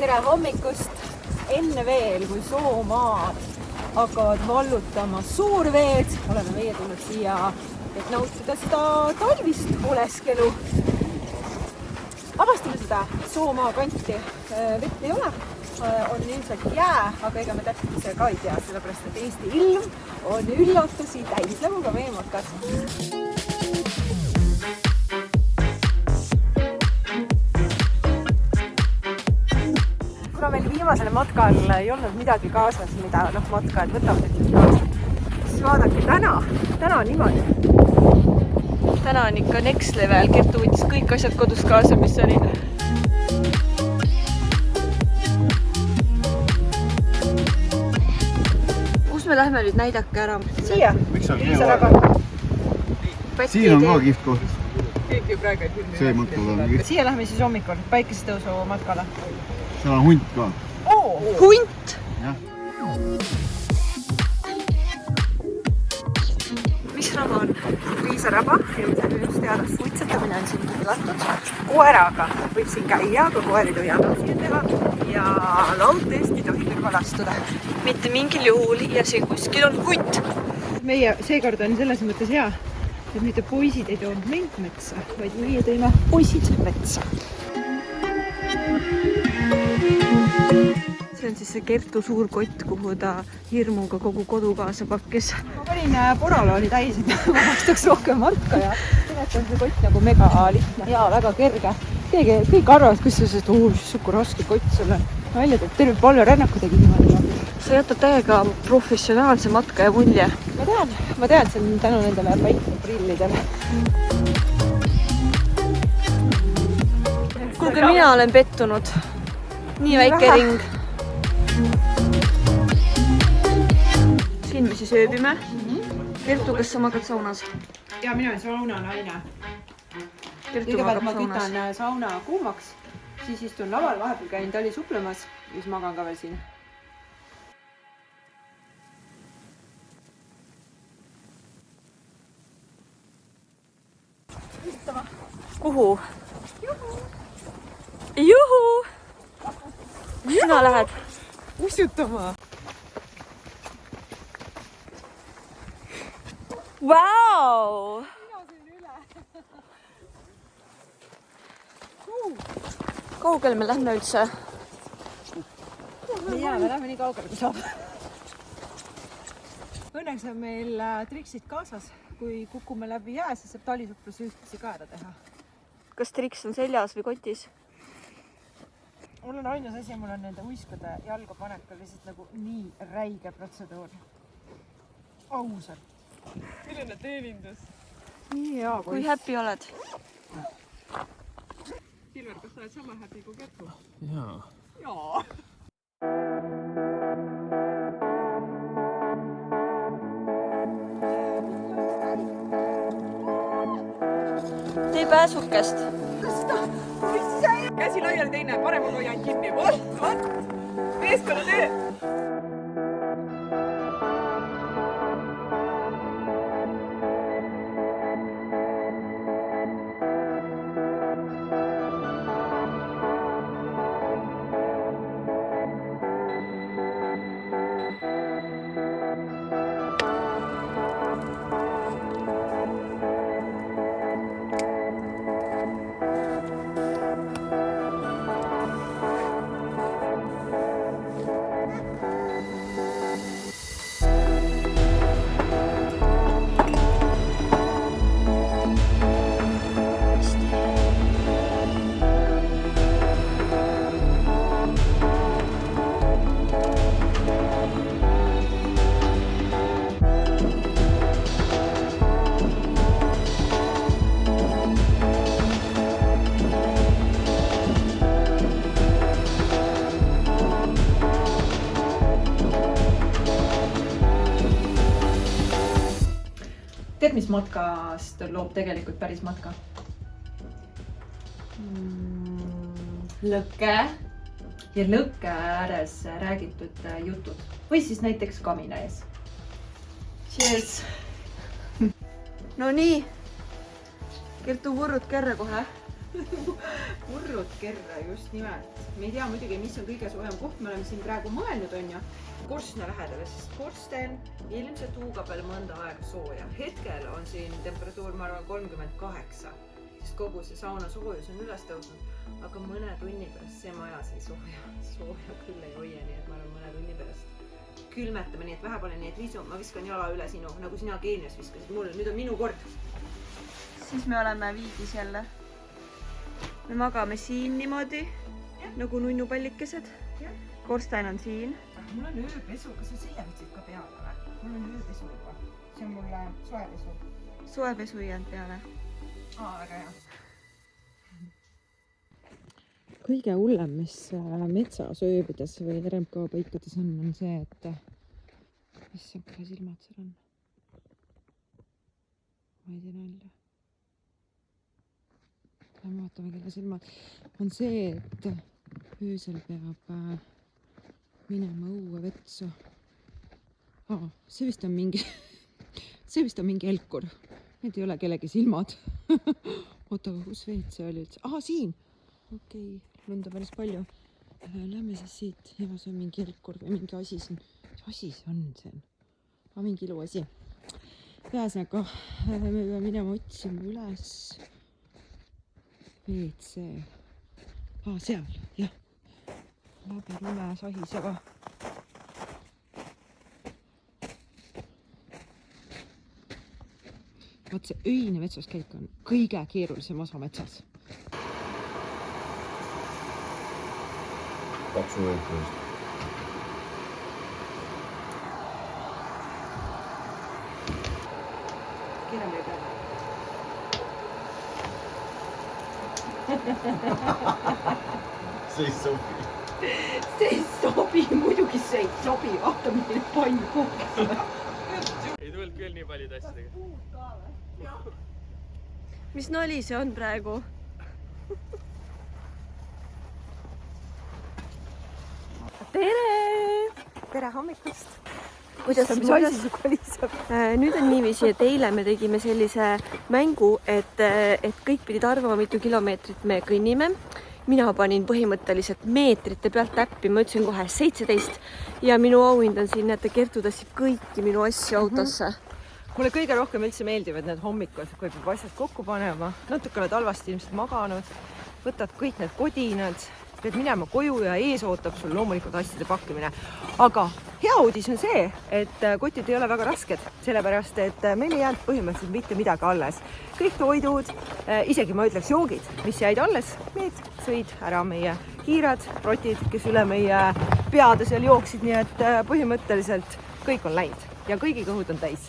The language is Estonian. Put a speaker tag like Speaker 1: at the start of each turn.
Speaker 1: tere hommikust! Enne veel, kui Soomaad hakkavad vallutama suurveed, oleme meie tulnud siia, et nautida seda talvist oleskelu. Avastame seda Soomaa kanti. Vett ei ole, on ilmselt jää, aga ega me täpselt ise ka ei tea, sellepärast et Eesti ilm on üllatusi täis, nagu ka meie matkas. Kuna meil viimasel matkal ei olnud midagi kaasas, mida matkajad võtavad ütleb kaasa, siis vaadake täna on niimoodi. Täna on ikka next level, Kertu võttis kõik asjad kodus kaasa, mis oli. Kus me lähme nüüd näidake ära? Siia!
Speaker 2: Siin on ka kihvt koht.
Speaker 1: Keegi praegu ei filmi.
Speaker 2: See matkal on kihvt.
Speaker 1: Siia lähme siis hommikul päikestõusu matkale.
Speaker 2: Seal on hunt ka.
Speaker 1: Hunt! Mis raba on? Riisaraba, just teada suitsetamine on siin keelatud. Koeraga võib siin käia, aga koer ei tohi jääda siin teha. Ja laudteest ei tohi kõrval astuda. Mitte mingil juhul ja siin kuskil on hunt. Meie seekord on selles mõttes hea, et mitte poisid ei toonud meid metsa, vaid meie tõime poisid metsa. See on siis see Kertu suur kott, kuhu ta hirmuga kogu kodu kaasa pakkis. Ma panin poralooni täis, et ma vastaks rohkem matka ja tegelikult on see kott nagu mega lihtne ja väga kerge. Kõik arvavad, kus see suku raske kott sul on. Välja teeb terve palju rännaku tegi niimoodi. Sa jätad täiega professionaalse matka ja mulje. Ma tean, see on tänu nendele päikeseprillidele. Kuulge, mina olen pettunud. Nii väike ring. Siin me siis ööbime. Kertu, kas sa magad saunas?
Speaker 3: Ja mina olen saunanaine.
Speaker 1: Kõigepealt ma
Speaker 3: kütan sauna kuumaks, siis istun laval, vahepeal käin tali suplemas ja siis magan ka veel siin.
Speaker 1: Kuhu? Juhu! Sina lähed?
Speaker 3: Usutama!
Speaker 1: Vau! Kaugel me lähme üldse?
Speaker 3: Me lähme nii kaugele, kui saab. Õnneks on meil triksid kaasas. Kui kukume läbi jää, siis saab talisupluse ühtsi ka ära teha.
Speaker 1: Kas triks on seljas või kotis?
Speaker 3: Mul on ainus asi, mul on nende uiskude jalga panek lihtsalt nagu nii räige protseduur. Ausalt. Milline teenindus? Nii hea.
Speaker 1: Kui happy oled?
Speaker 3: Silver, kas sa oled sama happy kui Kertu?
Speaker 2: Jaa.
Speaker 3: Jaa.
Speaker 1: Tee pääsukest.
Speaker 3: Käsi laiali teine, parema hoian kinni. Vot! Meeskonna töö! Tead, mis matkast loob tegelikult päris matka? Lõkke ja lõkke ääres räägitud jutud. Või siis näiteks kamina ees. Cheers!
Speaker 1: No nii, Kertu võrrud kärre kohe. Murrud kerra just nimelt. Me ei tea muidugi, mis on kõige soojem koht. Me oleme siin praegu mõelnud, on ju, korstna lähedale, sest korsten ilmselt huugab veel mõnda aega sooja. Hetkel on siin temperatuur, ma arvan, 38, sest kogu see sauna soojus on üles tõusnud. Aga mõne tunni pärast see majas ei sooja küll ei hoia, nii et ma arvan, mõne tunni pärast külmetame, nii et vähe pole, nii et Liisu, ma viskan jala üle sinu, nagu sina Keenias viskasid mulle. Nüüd on minu kord. Siis me oleme viigis jälle. Me magame siin niimoodi, nagu nunnupallikesed. Korsten on siin. Mul on ööpesu, kas sa siia võtsid ka peale või? Mul on ööpesu juba. See on mulle soepesu. Soepesu ei jäänud peale. Väga hea. Kõige hullem, mis metsas ööbides või RMK paikades on see, et issand, kelle silmad seal on. Ma ei tea nalja. Lähme vaatame, kelle silmad. On see, et öösel peab minema õue vetsu. See vist on mingi elkur. Need ei ole kellegi silmad. Oota, aga kus veed see oli üldse? Siin! Okei, lunda päris palju. Lähme siis siit. Ja see on mingi elkur või mingi asi siin. Mis asi see on? Mingi iluasi. Ühesõnaga, me peame minema otsima üles WC. Seal, jah. Läbi lume sahisega. Vaat see öine metsaskäik on kõige keerulisem osa metsas.
Speaker 2: Paksu võetud.
Speaker 1: Keerame ei peale.
Speaker 2: See ei sobi.
Speaker 1: See ei sobi, muidugi see ei sobi. Vaata, milline pann kuhkas.
Speaker 4: Ei tulnud küll nii paljud asjadega.
Speaker 1: Mis nali see on praegu? Tere hommikust! Nüüd on niiviisi, et eile me tegime sellise mängu, et kõik pidid arvama, mitu kilomeetrit me kõnnime. Mina panin põhimõtteliselt meetrite pealt täppi, ma ütlesin kohe 17 ja minu auhind on siin, et Kertu tassib kõiki minu asju autosse. Mulle kõige rohkem üldse meeldivad need hommikud, kui peab asjad kokku panema. Natuke oled halvasti ilmselt maganud, võtad kõik need kodinad, pead minema koju ja ees ootab sul loomulikult asjade pakkimine. Aga hea uudis on see, et kotid ei ole väga rasked, sellepärast et meil ei jäänud põhimõtteliselt mitte midagi alles. Kõik toidud, isegi ma ütleks joogid, mis jäid alles, need sõid ära meie kiirad, rotid, kes üle meie peade seal jooksid, nii et põhimõtteliselt kõik on läinud ja kõigi kõhud on täis.